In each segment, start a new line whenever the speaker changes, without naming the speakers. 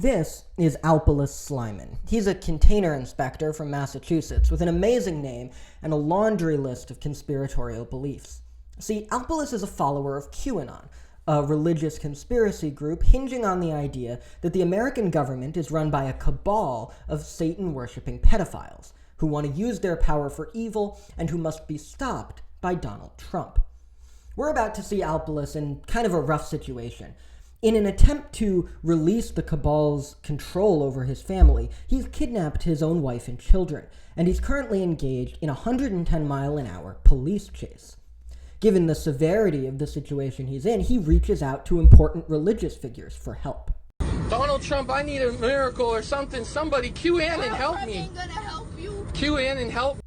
This is Alpolus Slyman. He's a container inspector from Massachusetts with an amazing name and a laundry list of conspiratorial beliefs. See, Alpolus is a follower of QAnon, a religious conspiracy group hinging on the idea that the American government is run by a cabal of Satan-worshipping pedophiles who want to use their power for evil and who must be stopped by Donald Trump. We're about to see Alpolus in kind of a rough situation. In an attempt to release the cabal's control over his family, he's kidnapped his own wife and children, and he's currently engaged in a 110-mile-an-hour police chase. Given the severity of the situation he's in, he reaches out to important religious figures for help.
Donald Trump, I need a miracle or something. Somebody, QAnon, help me.
Ain't gonna help you.
QAnon, help.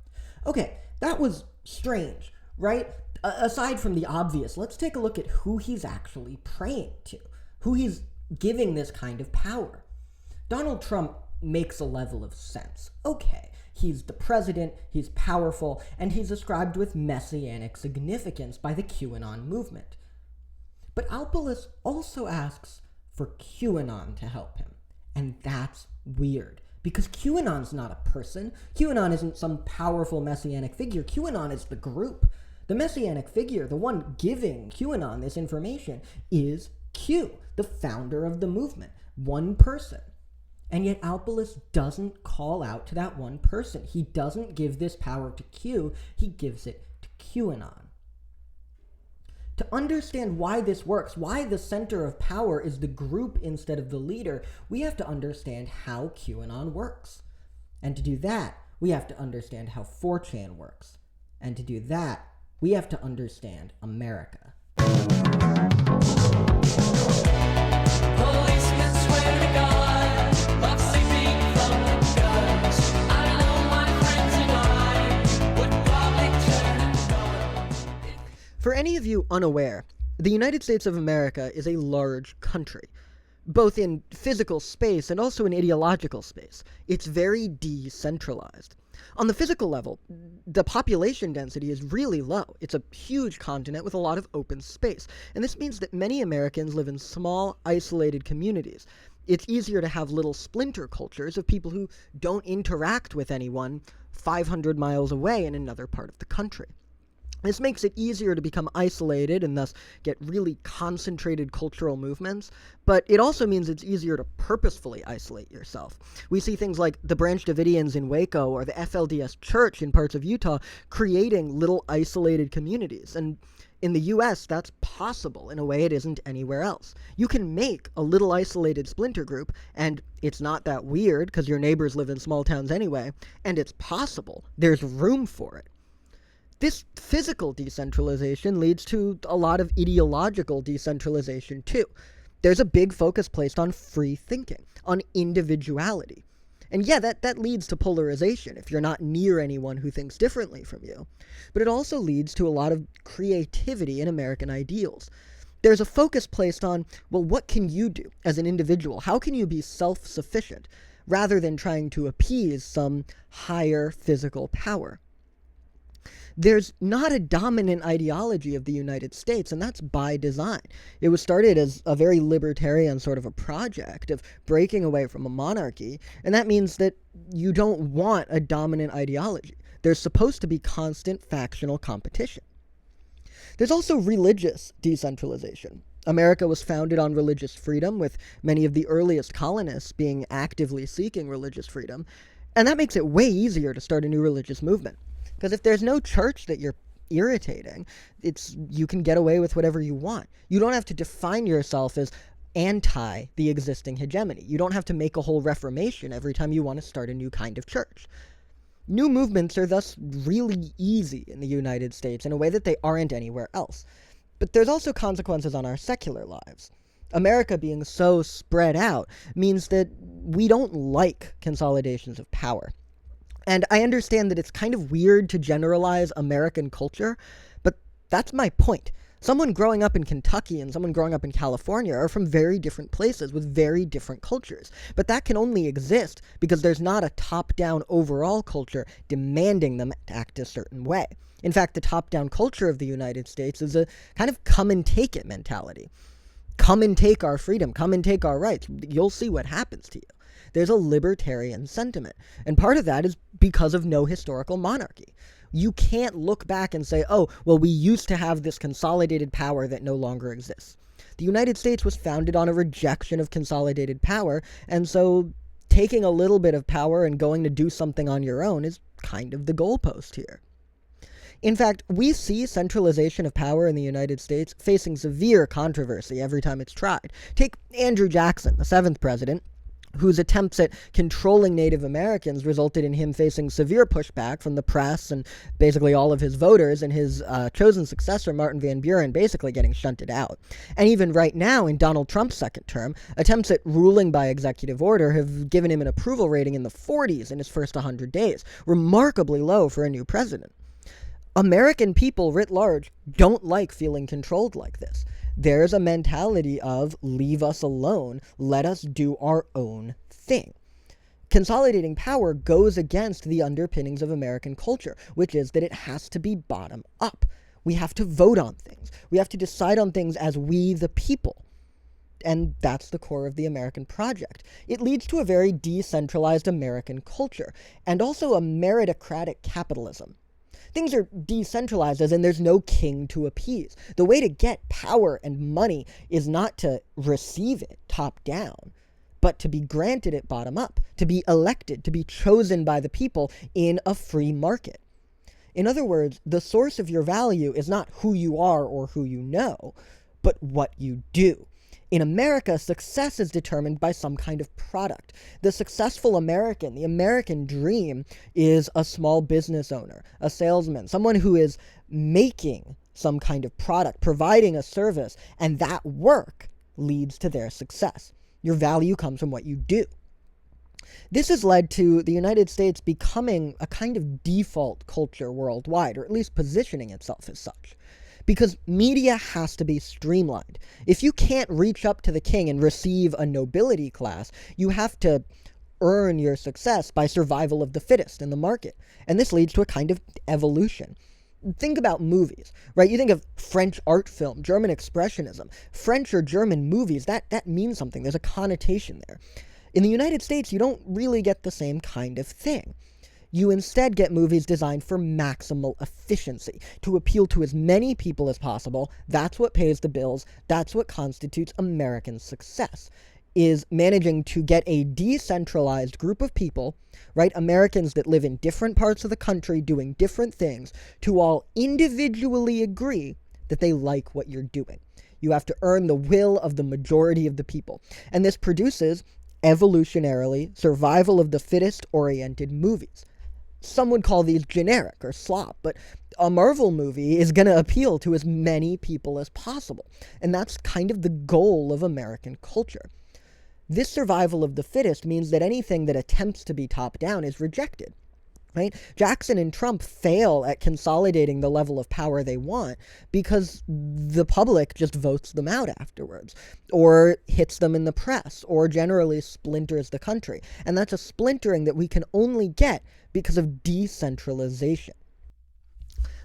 Okay, that was strange, right? Aside from the obvious, let's take a look at who he's actually praying to, who he's giving this kind of power. Donald Trump makes a level of sense. Okay, he's the president, he's powerful, and he's ascribed with messianic significance by the QAnon movement. But Alpolus also asks for QAnon to help him, and that's weird, because QAnon's not a person. QAnon isn't some powerful messianic figure. QAnon is the group. The messianic figure, the one giving QAnon this information, is Q, the founder of the movement, one person. And yet Alpolus doesn't call out to that one person. He doesn't give this power to Q, he gives it to QAnon. To understand why this works, why the center of power is the group instead of the leader, we have to understand how QAnon works. And to do that, we have to understand how 4chan works. And to do that, we have to understand America.
Policemen swear to God, I'm sleeping from the guns. I know my friends and I would probably turn guns.
For any of you unaware, the United States of America is a large country, both in physical space and also in ideological space. It's very decentralized. On the physical level, the population density is really low. It's a huge continent with a lot of open space, and this means that many Americans live in small, isolated communities. It's easier to have little splinter cultures of people who don't interact with anyone 500 miles away in another part of the country. This makes it easier to become isolated and thus get really concentrated cultural movements, but it also means it's easier to purposefully isolate yourself. We see things like the Branch Davidians in Waco or the FLDS Church in parts of Utah creating little isolated communities, and in the US that's possible in a way it isn't anywhere else. You can make a little isolated splinter group, and it's not that weird because your neighbors live in small towns anyway, and it's possible. There's room for it. This physical decentralization leads to a lot of ideological decentralization too. There's a big focus placed on free thinking, on individuality. And yeah, that leads to polarization if you're not near anyone who thinks differently from you. But it also leads to a lot of creativity in American ideals. There's a focus placed on, well, what can you do as an individual? How can you be self-sufficient, rather than trying to appease some higher physical power? There's not a dominant ideology of the United States, and that's by design. It was started as a very libertarian sort of a project of breaking away from a monarchy, and that means that you don't want a dominant ideology. There's supposed to be constant factional competition. There's also religious decentralization. America was founded on religious freedom, with many of the earliest colonists being actively seeking religious freedom, and that makes it way easier to start a new religious movement. Because if there's no church that you're irritating, you can get away with whatever you want. You don't have to define yourself as anti the existing hegemony. You don't have to make a whole reformation every time you want to start a new kind of church. New movements are thus really easy in the United States in a way that they aren't anywhere else. But there's also consequences on our secular lives. America being so spread out means that we don't like consolidations of power. And I understand that it's kind of weird to generalize American culture, but that's my point. Someone growing up in Kentucky and someone growing up in California are from very different places with very different cultures. But that can only exist because there's not a top-down overall culture demanding them to act a certain way. In fact, the top-down culture of the United States is a kind of come-and-take-it mentality. come and take our freedom, come and take our rights. You'll see what happens to you. There's a libertarian sentiment. And part of that is because of no historical monarchy. You can't look back and say, oh, well, we used to have this consolidated power that no longer exists. The United States was founded on a rejection of consolidated power, and so taking a little bit of power and going to do something on your own is kind of the goalpost here. In fact, we see centralization of power in the United States facing severe controversy every time it's tried. Take Andrew Jackson, the 7th president, whose attempts at controlling Native Americans resulted in him facing severe pushback from the press and basically all of his voters, and his chosen successor, Martin Van Buren, basically getting shunted out. And even right now, in Donald Trump's second term, attempts at ruling by executive order have given him an approval rating in the 40s in his first 100 days, remarkably low for a new president. American people writ large don't like feeling controlled like this. There's a mentality of leave us alone, let us do our own thing. Consolidating power goes against the underpinnings of American culture, which is that it has to be bottom up. We have to vote on things. We have to decide on things as we the people. And that's the core of the American project. It leads to a very decentralized American culture, and also a meritocratic capitalism. Things are decentralized as in there's no king to appease. The way to get power and money is not to receive it top down, but to be granted it bottom up, to be elected, to be chosen by the people in a free market. In other words, the source of your value is not who you are or who you know, but what you do. In America, success is determined by some kind of product. The successful American, the American dream, is a small business owner, a salesman, someone who is making some kind of product, providing a service, and that work leads to their success. Your value comes from what you do. This has led to the United States becoming a kind of default culture worldwide, or at least positioning itself as such. Because media has to be streamlined. If you can't reach up to the king and receive a nobility class, you have to earn your success by survival of the fittest in the market. And this leads to a kind of evolution. Think about movies, right? You think of French art film, German expressionism, French or German movies, that means something. There's a connotation there. In the United States, you don't really get the same kind of thing. You instead get movies designed for maximal efficiency, to appeal to as many people as possible. That's what pays the bills. That's what constitutes American success, is managing to get a decentralized group of people, right, Americans that live in different parts of the country doing different things, to all individually agree that they like what you're doing. You have to earn the will of the majority of the people. And this produces evolutionarily survival of the fittest-oriented movies. Some would call these generic or slop, but a Marvel movie is going to appeal to as many people as possible. And that's kind of the goal of American culture. This survival of the fittest means that anything that attempts to be top-down is rejected. Right? Jackson and Trump fail at consolidating the level of power they want because the public just votes them out afterwards, or hits them in the press, or generally splinters the country. And that's a splintering that we can only get because of decentralization.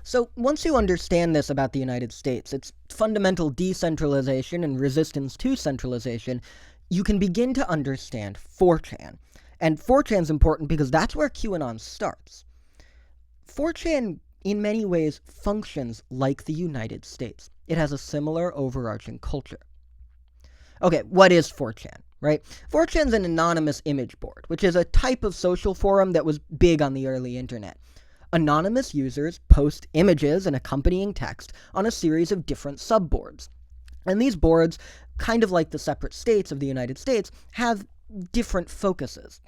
So once you understand this about the United States, its fundamental decentralization and resistance to centralization, you can begin to understand 4chan. And 4chan's important because that's where QAnon starts. 4chan, in many ways, functions like the United States. It has a similar overarching culture. Okay, what is 4chan, right? 4chan's an anonymous image board, which is a type of social forum that was big on the early internet. Anonymous users post images and accompanying text on a series of different subboards. And these boards, kind of like the separate states of the United States, have different focuses.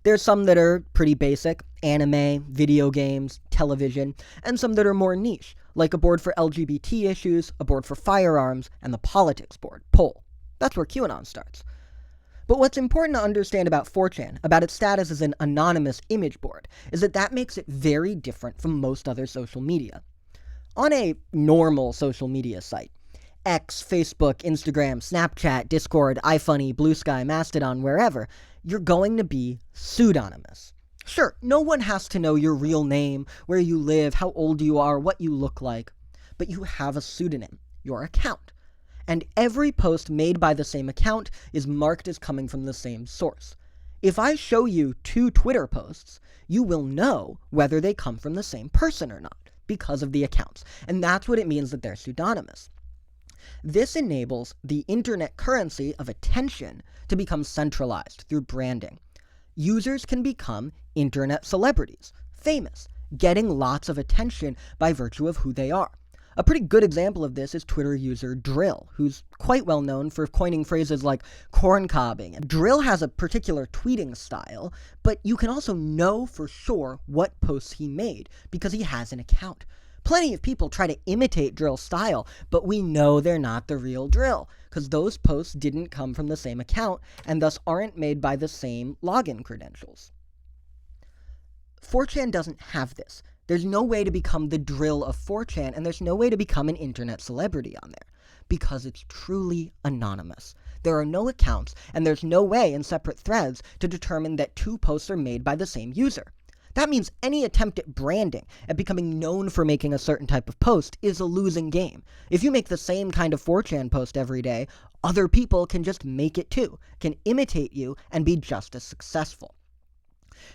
There's some that are pretty basic, anime, video games, television, and some that are more niche, like a board for LGBT issues, a board for firearms, and the politics board, poll. That's where QAnon starts. But what's important to understand about 4chan, about its status as an anonymous image board, is that makes it very different from most other social media. On a normal social media site, X, Facebook, Instagram, Snapchat, Discord, iFunny, Blue Sky, Mastodon, wherever, you're going to be pseudonymous. Sure, no one has to know your real name, where you live, how old you are, what you look like, but you have a pseudonym, your account. and every post made by the same account is marked as coming from the same source. If I show you 2 Twitter posts, you will know whether they come from the same person or not, because of the accounts, and that's what it means that they're pseudonymous. This enables the internet currency of attention to become centralized through branding. Users can become internet celebrities, famous, getting lots of attention by virtue of who they are. A pretty good example of this is Twitter user Drill, who's quite well known for coining phrases like corncobbing. Drill has a particular tweeting style, but you can also know for sure what posts he made because he has an account. Plenty of people try to imitate Drill's style, but we know they're not the real Drill, because those posts didn't come from the same account and thus aren't made by the same login credentials. 4chan doesn't have this. There's no way to become the Drill of 4chan, and there's no way to become an internet celebrity on there, because it's truly anonymous. There are no accounts, and there's no way in separate threads to determine that 2 posts are made by the same user. That means any attempt at branding, at becoming known for making a certain type of post, is a losing game. If you make the same kind of 4chan post every day, other people can just make it too, can imitate you, and be just as successful.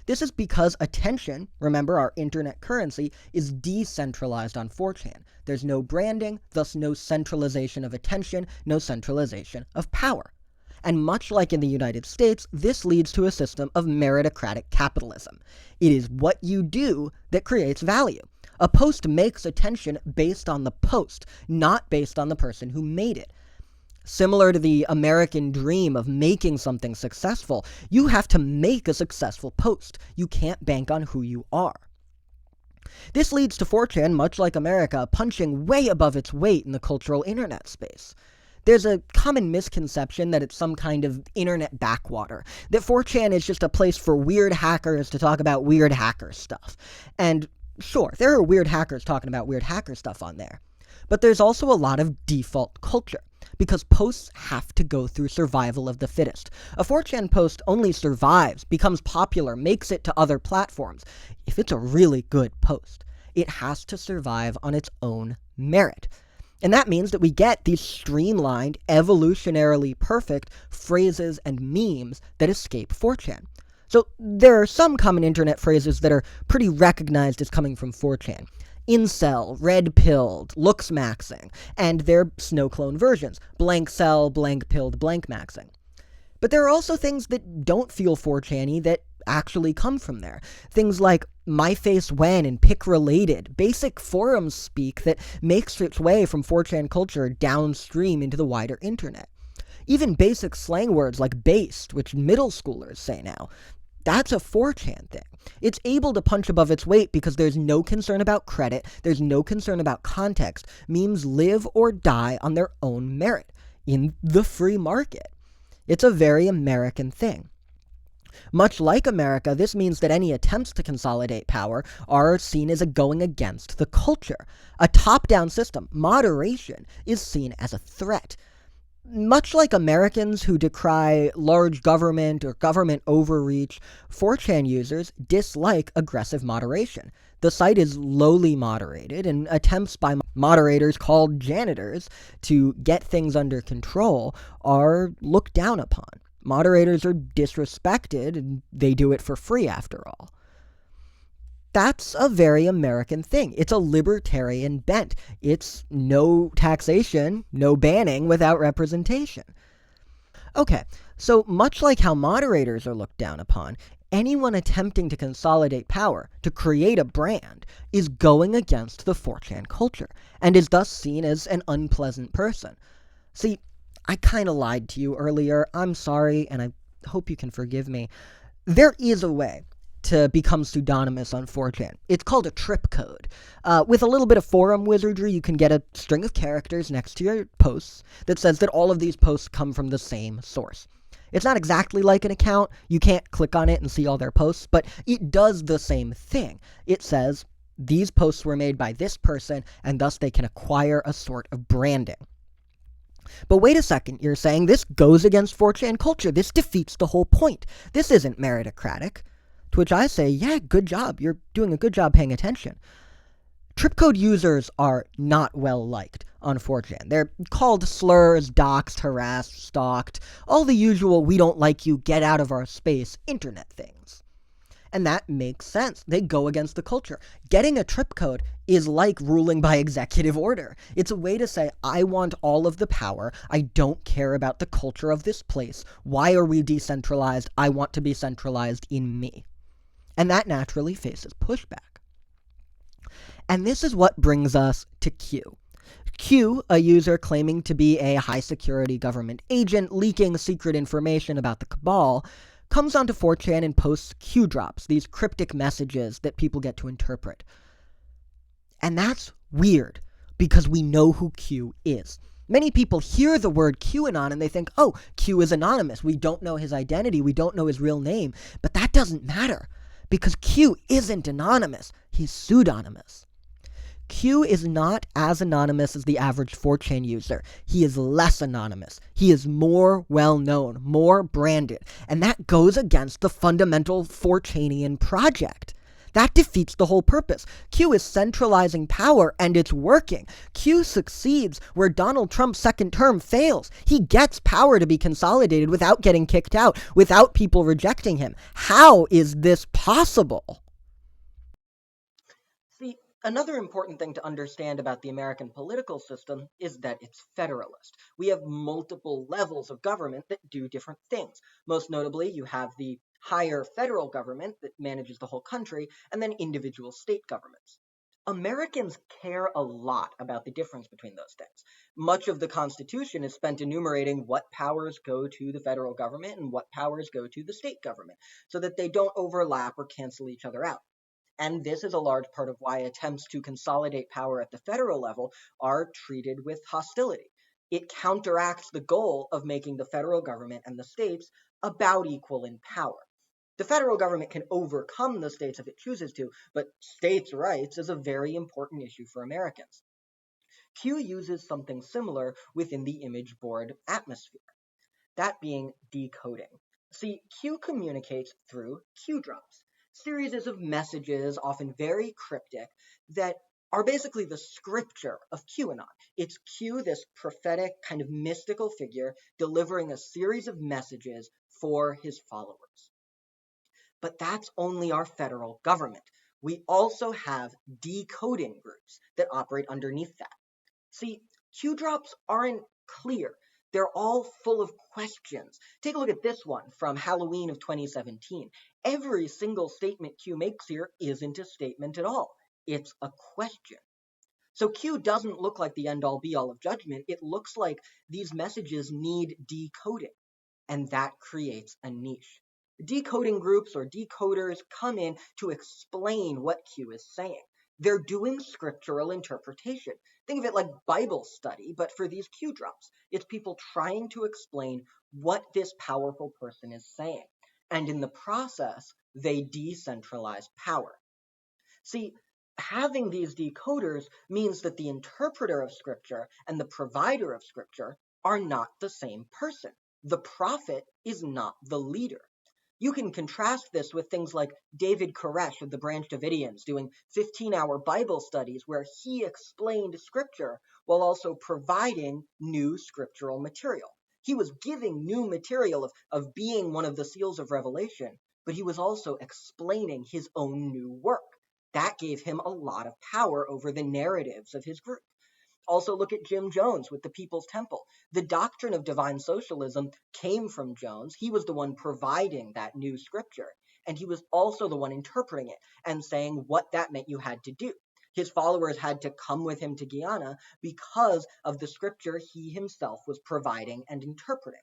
This is because attention, remember our internet currency, is decentralized on 4chan. There's no branding, thus no centralization of attention, no centralization of power. And much like in the United States, this leads to a system of meritocratic capitalism. It is what you do that creates value. A post makes attention based on the post, not based on the person who made it. Similar to the American dream of making something successful, you have to make a successful post. You can't bank on who you are. This leads to 4chan, much like America, punching way above its weight in the cultural internet space. There's a common misconception that it's some kind of internet backwater, that 4chan is just a place for weird hackers to talk about weird hacker stuff. And sure, there are weird hackers talking about weird hacker stuff on there. But there's also a lot of default culture, because posts have to go through survival of the fittest. A 4chan post only survives, becomes popular, makes it to other platforms, if it's a really good post. It has to survive on its own merit. And that means that we get these streamlined, evolutionarily perfect phrases and memes that escape 4chan. So there are some common internet phrases that are pretty recognized as coming from 4chan. Incel, red-pilled, looks-maxing, and their snow-clone versions, blank cell, blank-pilled, blank-maxing. But there are also things that don't feel 4chan-y that actually come from there. Things like my face when and pic-related, basic forum speak that makes its way from 4chan culture downstream into the wider internet. Even basic slang words like based, which middle schoolers say now. That's a 4chan thing. It's able to punch above its weight because there's no concern about credit, there's no concern about context. Memes live or die on their own merit, in the free market. It's a very American thing. Much like America, this means that any attempts to consolidate power are seen as a going against the culture. A top-down system, moderation, is seen as a threat. Much like Americans who decry large government or government overreach, 4chan users dislike aggressive moderation. The site is lowly moderated, and attempts by moderators called janitors to get things under control are looked down upon. Moderators are disrespected, and they do it for free after all. That's a very American thing. It's a libertarian bent. It's no taxation, no banning without representation. Okay, so much like how moderators are looked down upon, anyone attempting to consolidate power, to create a brand, is going against the 4chan culture, and is thus seen as an unpleasant person. See, I kind of lied to you earlier. I'm sorry, and I hope you can forgive me. There is a way to become pseudonymous on 4chan. It's called a trip code. With a little bit of forum wizardry, you can get a string of characters next to your posts that says that all of these posts come from the same source. It's not exactly like an account. You can't click on it and see all their posts, but it does the same thing. It says, these posts were made by this person, and thus they can acquire a sort of branding. But wait a second, you're saying this goes against 4chan culture. This defeats the whole point. This isn't meritocratic. To which I say, yeah, good job. You're doing a good job paying attention. Tripcode users are not well liked. on 4chan. They're called slurs, doxed, harassed, stalked, all the usual we don't like you, get out of our space internet things. And that makes sense. They go against the culture. Getting a trip code is like ruling by executive order. It's a way to say, I want all of the power. I don't care about the culture of this place. Why are we decentralized? I want to be centralized in me. And that naturally faces pushback. And this is what brings us to Q. Q, a user claiming to be a high-security government agent leaking secret information about the cabal, comes onto 4chan and posts Q drops, these cryptic messages that people get to interpret. And that's weird, because we know who Q is. Many people hear the word QAnon and they think, oh, Q is anonymous. We don't know his identity. We don't know his real name. But that doesn't matter, because Q isn't anonymous. He's pseudonymous. Q is not as anonymous as the average 4chan user. He is less anonymous. He is more well-known, more branded, and that goes against the fundamental 4chanian project. That defeats the whole purpose. Q is centralizing power, and it's working. Q succeeds where Donald Trump's second term fails. He gets power to be consolidated without getting kicked out, without people rejecting him. How is this possible? See, another important thing to understand about the American political system is that it's federalist. We have multiple levels of government that do different things. Most notably, you have the higher federal government that manages the whole country, and then individual state governments. Americans care a lot about the difference between those things. Much of the Constitution is spent enumerating what powers go to the federal government and what powers go to the state government, so that they don't overlap or cancel each other out. And this is a large part of why attempts to consolidate power at the federal level are treated with hostility. It counteracts the goal of making the federal government and the states about equal in power. The federal government can overcome the states if it chooses to, but states' rights is a very important issue for Americans. Q uses something similar within the image board atmosphere, that being decoding. See, Q communicates through Q drops, series of messages, often very cryptic, that are basically the scripture of QAnon. It's Q, this prophetic kind of mystical figure, delivering a series of messages for his followers. But that's only our federal government. We also have decoding groups that operate underneath that. See, Q drops aren't clear. They're all full of questions. Take a look at this one from Halloween of 2017. Every single statement Q makes here isn't a statement at all. It's a question. So Q doesn't look like the end-all be-all of judgment. It looks like these messages need decoding, and that creates a niche. Decoding groups or decoders come in to explain what Q is saying. They're doing scriptural interpretation. Think of it like Bible study, but for these Q drops. It's people trying to explain what this powerful person is saying. And in the process, they decentralize power. See, having these decoders means that the interpreter of scripture and the provider of scripture are not the same person. The prophet is not the leader. You can contrast this with things like David Koresh of the Branch Davidians doing 15-hour Bible studies where he explained scripture while also providing new scriptural material. He was giving new material of being one of the seals of Revelation, but he was also explaining his own new work. That gave him a lot of power over the narratives of his group. Also look at Jim Jones with the People's Temple. The doctrine of divine socialism came from Jones. He was the one providing that new scripture, and he was also the one interpreting it and saying what that meant you had to do. His followers had to come with him to Guyana because of the scripture he himself was providing and interpreting.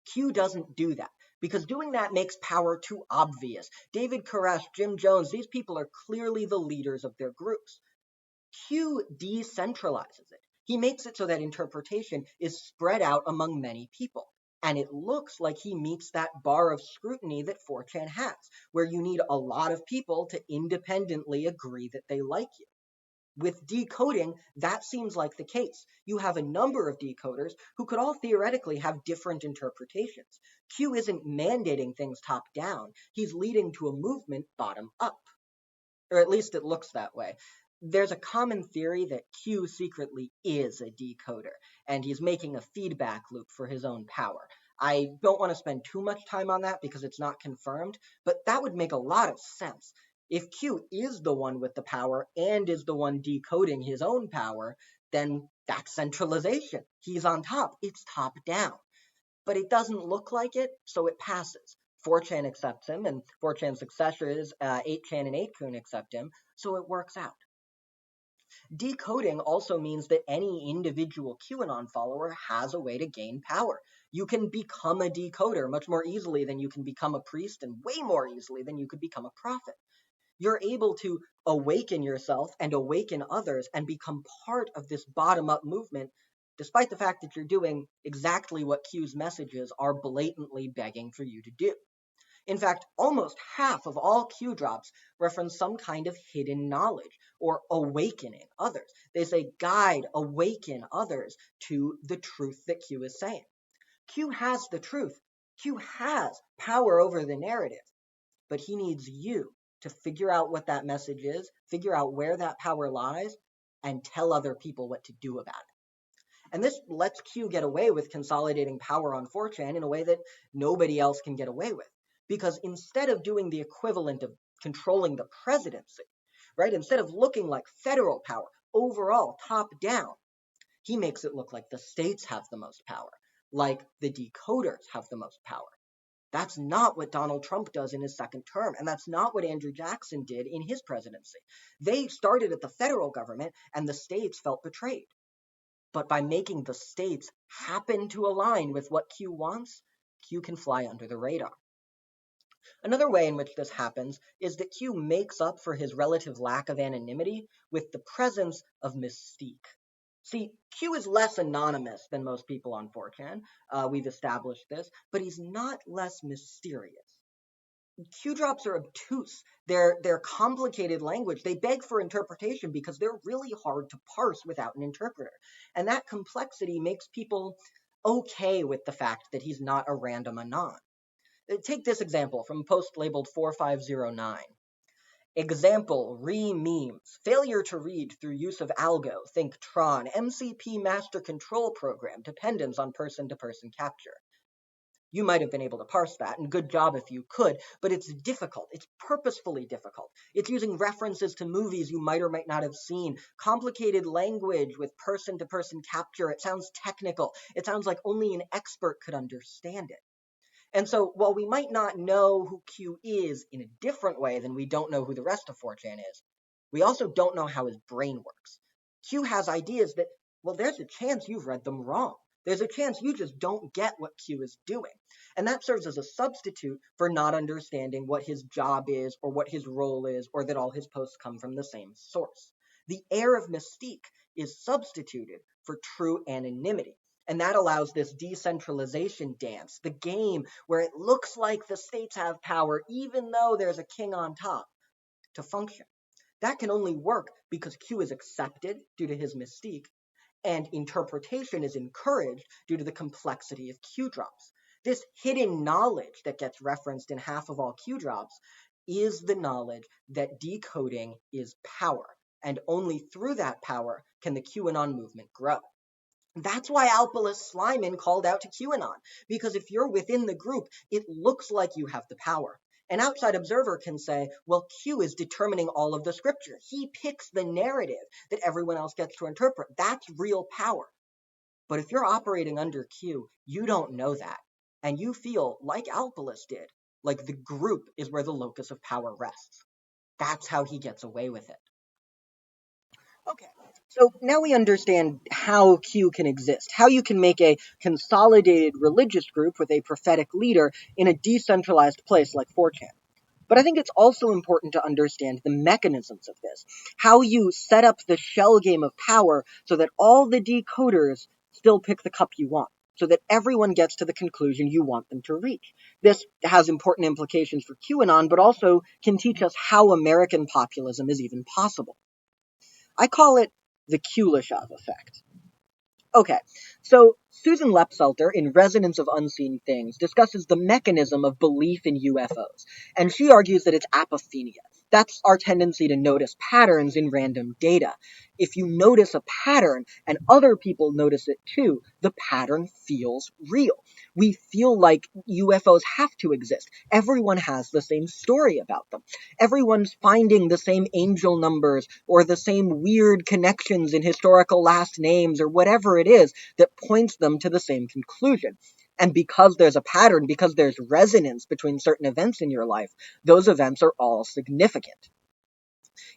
Q doesn't do that, because doing that makes power too obvious. David Koresh, Jim Jones, these people are clearly the leaders of their groups. Q decentralizes it. He makes it so that interpretation is spread out among many people. And it looks like he meets that bar of scrutiny that 4chan has, where you need a lot of people to independently agree that they like you. With decoding, that seems like the case. You have a number of decoders who could all theoretically have different interpretations. Q isn't mandating things top down. He's leading to a movement bottom up. Or at least it looks that way. there's a common theory that Q secretly is a decoder, and he's making a feedback loop for his own power. I don't want to spend too much time on that because it's not confirmed, but that would make a lot of sense. If Q is the one with the power and is the one decoding his own power, then that's centralization. He's on top. It's top down. But it doesn't look like it, so it passes. 4chan accepts him, and 4chan's successors, 8chan and 8kun, accept him, so it works out. Decoding also means that any individual QAnon follower has a way to gain power. You can become a decoder much more easily than you can become a priest, and way more easily than you could become a prophet. You're able to awaken yourself and awaken others and become part of this bottom-up movement, despite the fact that you're doing exactly what Q's messages are blatantly begging for you to do. In fact, almost half of all Q drops reference some kind of hidden knowledge or awakening others. They say, guide, awaken others to the truth that Q is saying. Q has the truth. Q has power over the narrative, but he needs you to figure out what that message is, figure out where that power lies, and tell other people what to do about it. And this lets Q get away with consolidating power on 4chan in a way that nobody else can get away with. Because instead of doing the equivalent of controlling the presidency, right, instead of looking like federal power, overall, top down, he makes it look like the states have the most power, like the decoders have the most power. That's not what Donald Trump does in his second term, and that's not what Andrew Jackson did in his presidency. They started at the federal government, and the states felt betrayed. But by making the states happen to align with what Q wants, Q can fly under the radar. Another way in which this happens is that Q makes up for his relative lack of anonymity with the presence of mystique. See, Q is less anonymous than most people on 4chan. We've established this, but he's not less mysterious. Q drops are obtuse. They're complicated language. They beg for interpretation because they're really hard to parse without an interpreter. And that complexity makes people okay with the fact that he's not a random anon. Take this example from a post labeled 4509. Example, re-memes. Failure to read through use of algo, think Tron, MCP master control program, dependence on person-to-person capture. You might have been able to parse that, and good job if you could, but it's difficult. It's purposefully difficult. It's using references to movies you might or might not have seen, complicated language with person-to-person capture. It sounds technical. It sounds like only an expert could understand it. And so while we might not know who Q is in a different way than we don't know who the rest of 4chan is, we also don't know how his brain works. Q has ideas that, well, there's a chance you've read them wrong. There's a chance you just don't get what Q is doing. And that serves as a substitute for not understanding what his job is or what his role is or that all his posts come from the same source. The air of mystique is substituted for true anonymity. And that allows this decentralization dance, the game where it looks like the states have power even though there's a king on top, to function. That can only work because Q is accepted due to his mystique, and interpretation is encouraged due to the complexity of Q drops. This hidden knowledge that gets referenced in half of all Q drops is the knowledge that decoding is power, and only through that power can the QAnon movement grow. That's why Alpolis Slyman called out to QAnon, because if you're within the group, it looks like you have the power. An outside observer can say, well, Q is determining all of the scripture. He picks the narrative that everyone else gets to interpret. That's real power. But if you're operating under Q, you don't know that. And you feel, like Alpolis did, like the group is where the locus of power rests. That's how he gets away with it. Okay, so now we understand how Q can exist, how you can make a consolidated religious group with a prophetic leader in a decentralized place like 4chan. But I think it's also important to understand the mechanisms of this, how you set up the shell game of power so that all the decoders still pick the cup you want, so that everyone gets to the conclusion you want them to reach. This has important implications for QAnon, but also can teach us how American populism is even possible. I call it the QLESHOV effect. Okay, so Susan Lepselter, in Resonance of Unseen Things, discusses the mechanism of belief in UFOs, and she argues that it's apophenia. That's our tendency to notice patterns in random data. If you notice a pattern and other people notice it too, the pattern feels real. We feel like UFOs have to exist. Everyone has the same story about them. Everyone's finding the same angel numbers or the same weird connections in historical last names or whatever it is that points them to the same conclusion. And because there's a pattern, because there's resonance between certain events in your life, those events are all significant.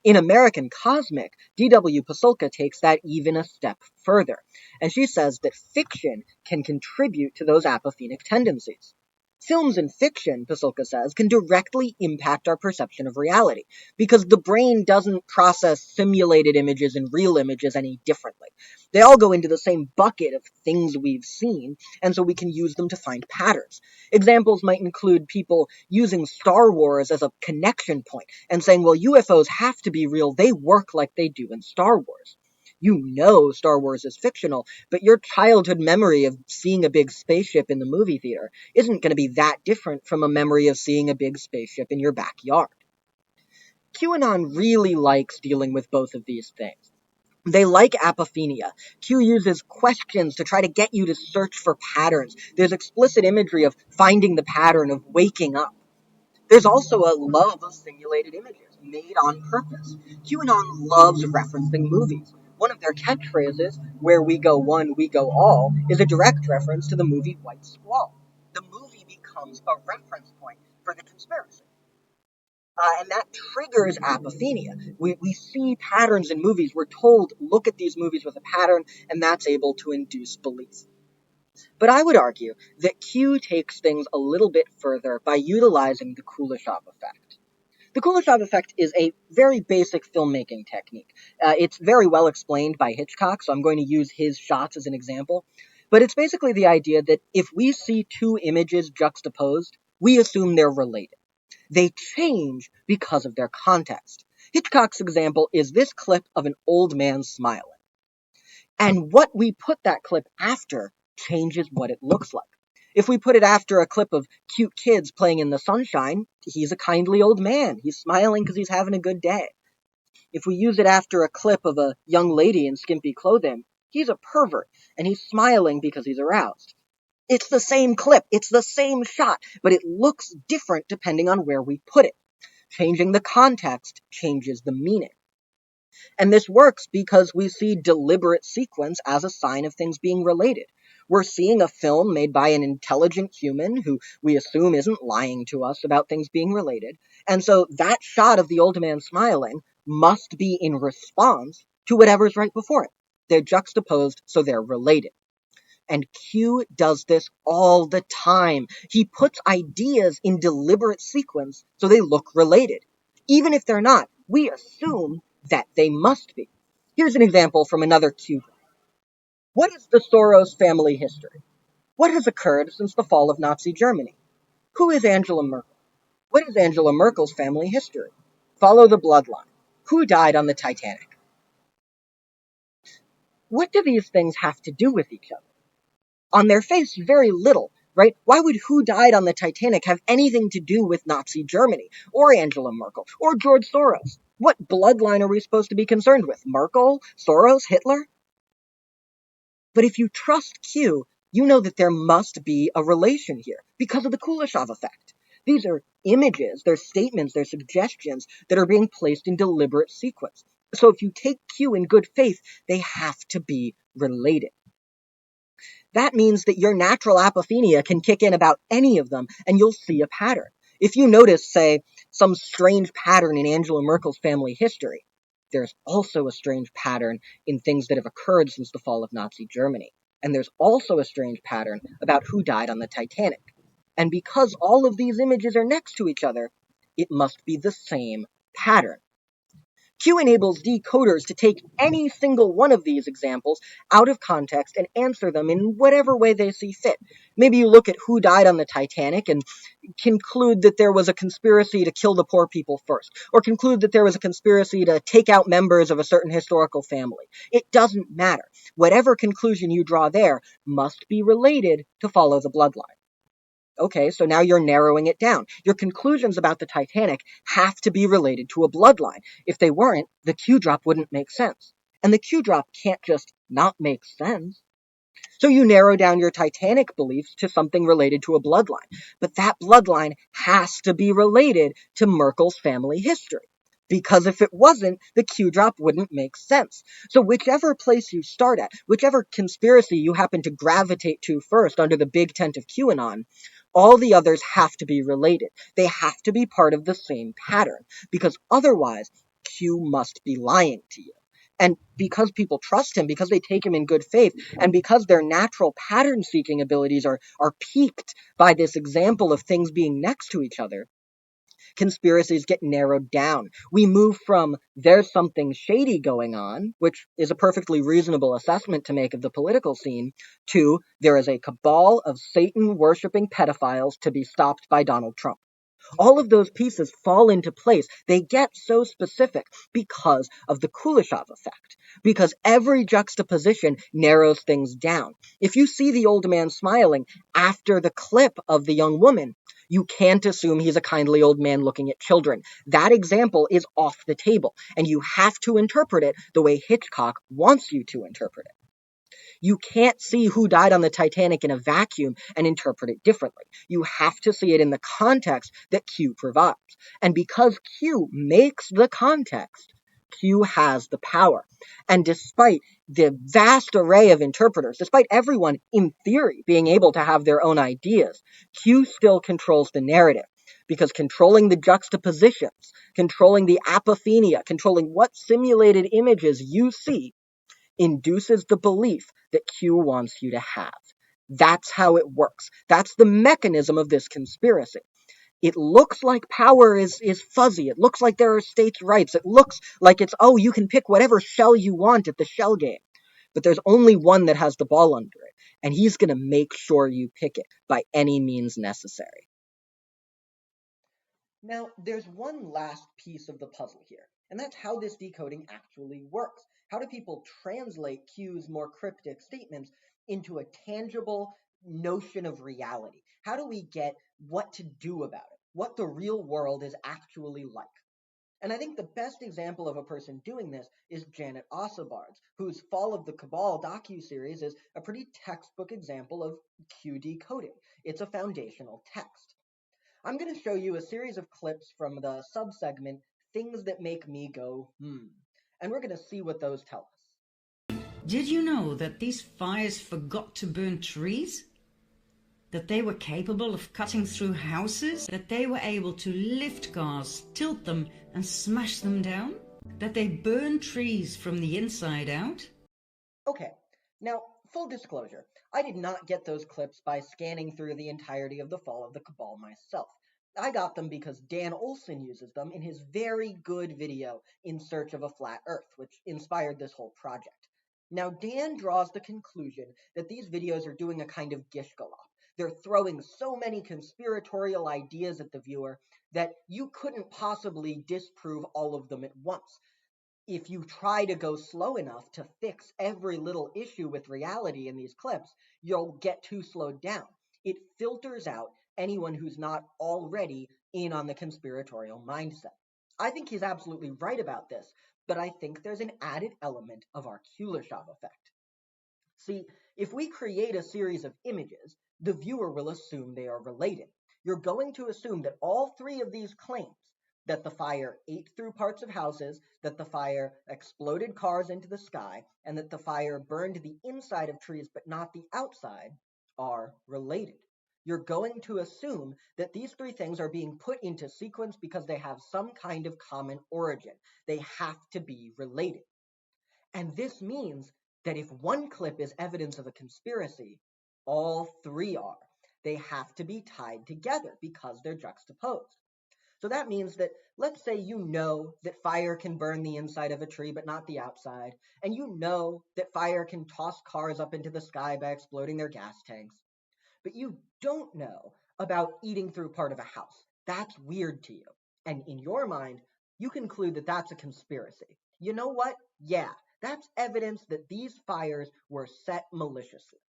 In American Cosmic, D.W. Pasulka takes that even a step further, and she says that fiction can contribute to those apophenic tendencies. Films and fiction, Pasulka says, can directly impact our perception of reality, because the brain doesn't process simulated images and real images any differently. They all go into the same bucket of things we've seen, and so we can use them to find patterns. Examples might include people using Star Wars as a connection point, and saying, well, UFOs have to be real, they work like they do in Star Wars. You know Star Wars is fictional, but your childhood memory of seeing a big spaceship in the movie theater isn't going to be that different from a memory of seeing a big spaceship in your backyard. QAnon really likes dealing with both of these things. They like apophenia. Q uses questions to try to get you to search for patterns. There's explicit imagery of finding the pattern, of waking up. There's also a love of simulated images, made on purpose. QAnon loves referencing movies. One of their catchphrases, "Where we go one, we go all," is a direct reference to the movie White Squall. The movie becomes a reference point for the conspiracy. And that triggers apophenia. We see patterns in movies. We're told, look at these movies with a pattern, and that's able to induce belief. But I would argue that Q takes things a little bit further by utilizing the QLESHOV effect. The QLESHOV effect is a very basic filmmaking technique. It's very well explained by Hitchcock, so I'm going to use his shots as an example. But it's basically the idea that if we see two images juxtaposed, we assume they're related. They change because of their context. Hitchcock's example is this clip of an old man smiling. And what we put that clip after changes what it looks like. If we put it after a clip of cute kids playing in the sunshine, he's a kindly old man. He's smiling because he's having a good day. If we use it after a clip of a young lady in skimpy clothing, he's a pervert, and he's smiling because he's aroused. It's the same clip, it's the same shot, but it looks different depending on where we put it. Changing the context changes the meaning. And this works because we see deliberate sequence as a sign of things being related. We're seeing a film made by an intelligent human who we assume isn't lying to us about things being related, and so that shot of the old man smiling must be in response to whatever's right before it. They're juxtaposed, so they're related. And Q does this all the time. He puts ideas in deliberate sequence so they look related. Even if they're not, we assume that they must be. Here's an example from another Q. What is the Soros family history? What has occurred since the fall of Nazi Germany? Who is Angela Merkel? What is Angela Merkel's family history? Follow the bloodline. Who died on the Titanic? What do these things have to do with each other? On their face, very little, right? Why would who died on the Titanic have anything to do with Nazi Germany, or Angela Merkel, or George Soros? What bloodline are we supposed to be concerned with? Merkel? Soros? Hitler? But if you trust Q, you know that there must be a relation here, because of the QLESHOV effect. These are images, they're statements, they're suggestions that are being placed in deliberate sequence. So if you take Q in good faith, they have to be related. That means that your natural apophenia can kick in about any of them, and you'll see a pattern. If you notice, say, some strange pattern in Angela Merkel's family history, there's also a strange pattern in things that have occurred since the fall of Nazi Germany. And there's also a strange pattern about who died on the Titanic. And because all of these images are next to each other, it must be the same pattern. Q enables decoders to take any single one of these examples out of context and answer them in whatever way they see fit. Maybe you look at who died on the Titanic and conclude that there was a conspiracy to kill the poor people first, or conclude that there was a conspiracy to take out members of a certain historical family. It doesn't matter. Whatever conclusion you draw there must be related to follow the bloodline. Okay, so now you're narrowing it down. Your conclusions about the Titanic have to be related to a bloodline. If they weren't, the Q drop wouldn't make sense. And the Q drop can't just not make sense. So you narrow down your Titanic beliefs to something related to a bloodline. But that bloodline has to be related to Merkel's family history. Because if it wasn't, the Q drop wouldn't make sense. So whichever place you start at, whichever conspiracy you happen to gravitate to first under the big tent of QAnon, all the others have to be related. They have to be part of the same pattern. Because otherwise, Q must be lying to you. And because people trust him, because they take him in good faith, and because their natural pattern-seeking abilities are piqued by this example of things being next to each other, conspiracies get narrowed down. We move from there's something shady going on, which is a perfectly reasonable assessment to make of the political scene, to there is a cabal of Satan-worshipping pedophiles to be stopped by Donald Trump. All of those pieces fall into place. They get so specific because of the QLESHOV effect, because every juxtaposition narrows things down. If you see the old man smiling after the clip of the young woman, you can't assume he's a kindly old man looking at children. That example is off the table, and you have to interpret it the way Hitchcock wants you to interpret it. You can't see who died on the Titanic in a vacuum and interpret it differently. You have to see it in the context that Q provides. And because Q makes the context, Q has the power. And despite the vast array of interpreters, despite everyone, in theory, being able to have their own ideas, Q still controls the narrative. Because controlling the juxtapositions, controlling the apophenia, controlling what simulated images you see, induces the belief that Q wants you to have. That's how it works. That's the mechanism of this conspiracy. It looks like power is fuzzy. It looks like there are states' rights. It looks like it's, oh, you can pick whatever shell you want at the shell game. But there's only one that has the ball under it, and he's going to make sure you pick it by any means necessary. Now, there's one last piece of the puzzle here, and that's how this decoding actually works. How do people translate Q's more cryptic statements into a tangible notion of reality? How do we get what to do about it, what the real world is actually like? And I think the best example of a person doing this is Janet Ossebaard's, whose Fall of the Cabal docuseries is a pretty textbook example of Q decoding. It's a foundational text. I'm going to show you a series of clips from the subsegment Things That Make Me Go, and we're going to see what those tell us.
Did you know that these fires forgot to burn trees? That they were capable of cutting through houses? That they were able to lift cars, tilt them, and smash them down? That they burn trees from the inside out?
Okay, now, full disclosure, I did not get those clips by scanning through the entirety of the Fall of the Cabal myself. I got them because Dan Olson uses them in his very good video, In Search of a Flat Earth, which inspired this whole project. Now, Dan draws the conclusion that these videos are doing a kind of gish galop. They're throwing so many conspiratorial ideas at the viewer that you couldn't possibly disprove all of them at once. If you try to go slow enough to fix every little issue with reality in these clips, you'll get too slowed down. It filters out anyone who's not already in on the conspiratorial mindset. I think he's absolutely right about this, but I think there's an added element of our QLESHOV effect. See, if we create a series of images, the viewer will assume they are related. You're going to assume that all three of these claims, that the fire ate through parts of houses, that the fire exploded cars into the sky, and that the fire burned the inside of trees but not the outside, are related. You're going to assume that these three things are being put into sequence because they have some kind of common origin. They have to be related. And this means that if one clip is evidence of a conspiracy, all three are. They have to be tied together because they're juxtaposed. So that means that, let's say you know that fire can burn the inside of a tree but not the outside, and you know that fire can toss cars up into the sky by exploding their gas tanks, but you don't know about eating through part of a house. That's weird to you. And in your mind, you conclude that that's a conspiracy. You know what? Yeah, that's evidence that these fires were set maliciously.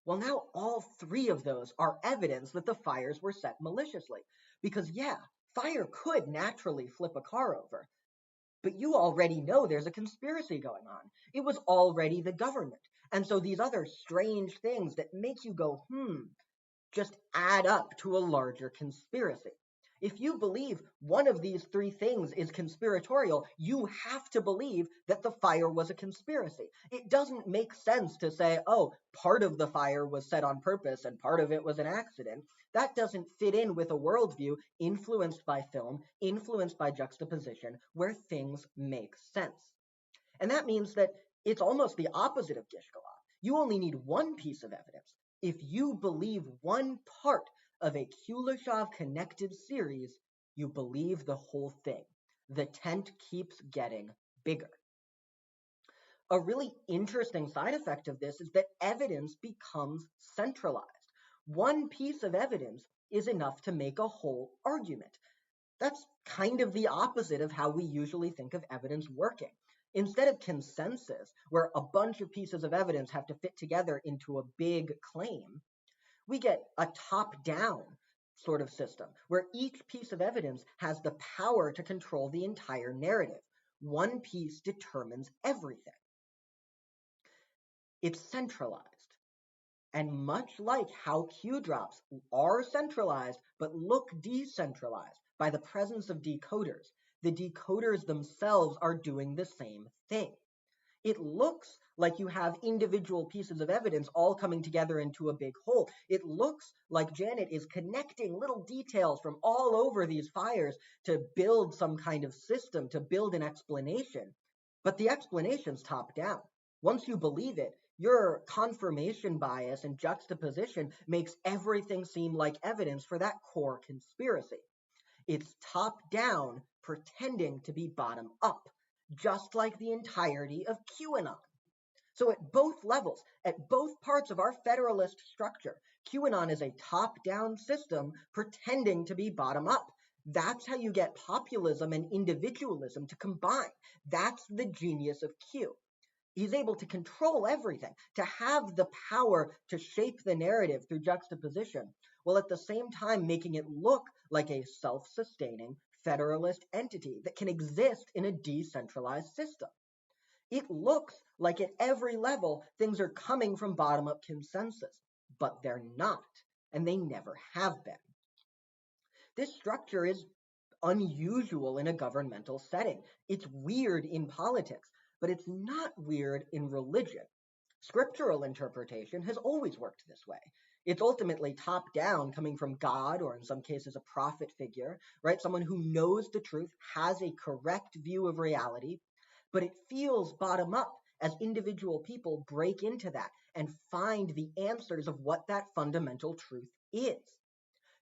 Well, now all three of those are evidence that the fires were set maliciously. Because, yeah, fire could naturally flip a car over, but you already know there's a conspiracy going on. It was already the government. And so these other strange things that make you go, just add up to a larger conspiracy. If you believe one of these three things is conspiratorial, you have to believe that the fire was a conspiracy. It doesn't make sense to say, oh, part of the fire was set on purpose and part of it was an accident. That doesn't fit in with a worldview influenced by film, influenced by juxtaposition, where things make sense. And that means that it's almost the opposite of Gishgalov. You only need one piece of evidence. If you believe one part of a QLESHOV connected series, you believe the whole thing. The tent keeps getting bigger. A really interesting side effect of this is that evidence becomes centralized. One piece of evidence is enough to make a whole argument. That's kind of the opposite of how we usually think of evidence working. Instead of consensus, where a bunch of pieces of evidence have to fit together into a big claim, we get a top-down sort of system, where each piece of evidence has the power to control the entire narrative. One piece determines everything. It's centralized. And much like how Q drops are centralized but look decentralized by the presence of decoders, the decoders themselves are doing the same thing. It looks like you have individual pieces of evidence all coming together into a big whole. It looks like Janet is connecting little details from all over these fires to build some kind of system, to build an explanation. But the explanation's top down. Once you believe it, your confirmation bias and juxtaposition makes everything seem like evidence for that core conspiracy. It's top down, pretending to be bottom up, just like the entirety of QAnon. So at both levels, at both parts of our federalist structure, QAnon is a top-down system pretending to be bottom up. That's how you get populism and individualism to combine. That's the genius of Q. He's able to control everything, to have the power to shape the narrative through juxtaposition, while at the same time making it look like a self-sustaining federalist entity that can exist in a decentralized system. It looks like at every level things are coming from bottom-up consensus, but they're not, and they never have been. This structure is unusual in a governmental setting. It's weird in politics, but it's not weird in religion. Scriptural interpretation has always worked this way. It's ultimately top-down, coming from God, or in some cases a prophet figure, right? Someone who knows the truth, has a correct view of reality, but it feels bottom-up as individual people break into that and find the answers of what that fundamental truth is.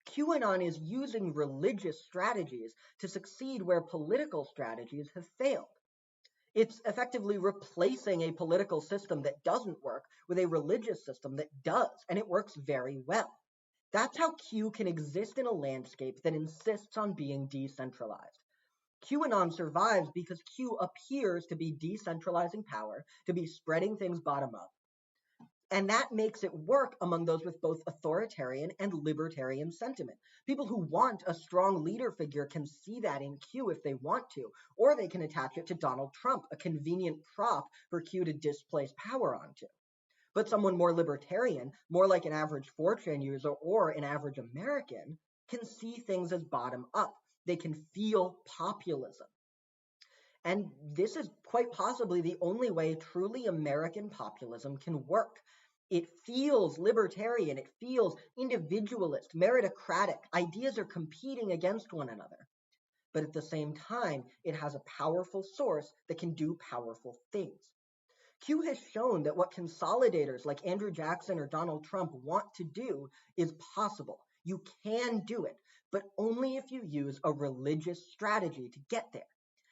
QAnon is using religious strategies to succeed where political strategies have failed. It's effectively replacing a political system that doesn't work with a religious system that does, and it works very well. That's how Q can exist in a landscape that insists on being decentralized. QAnon survives because Q appears to be decentralizing power, to be spreading things bottom up. And that makes it work among those with both authoritarian and libertarian sentiment. People who want a strong leader figure can see that in Q if they want to, or they can attach it to Donald Trump, a convenient prop for Q to displace power onto. But someone more libertarian, more like an average 4chan user or an average American, can see things as bottom up. They can feel populism. And this is quite possibly the only way truly American populism can work. It feels libertarian, it feels individualist, meritocratic. Ideas are competing against one another. But at the same time, it has a powerful source that can do powerful things. Q has shown that what consolidators like Andrew Jackson or Donald Trump want to do is possible. You can do it. but only if you use a religious strategy to get there.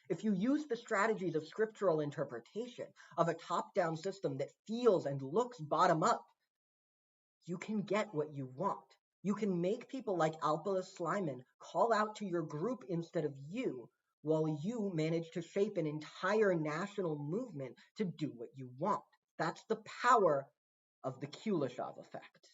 If you use the strategies of scriptural interpretation, of a top-down system that feels and looks bottom-up, you can get what you want. You can make people like Alpalus Slyman call out to your group instead of you, while you manage to shape an entire national movement to do what you want. That's the power of the QLESHOV effect.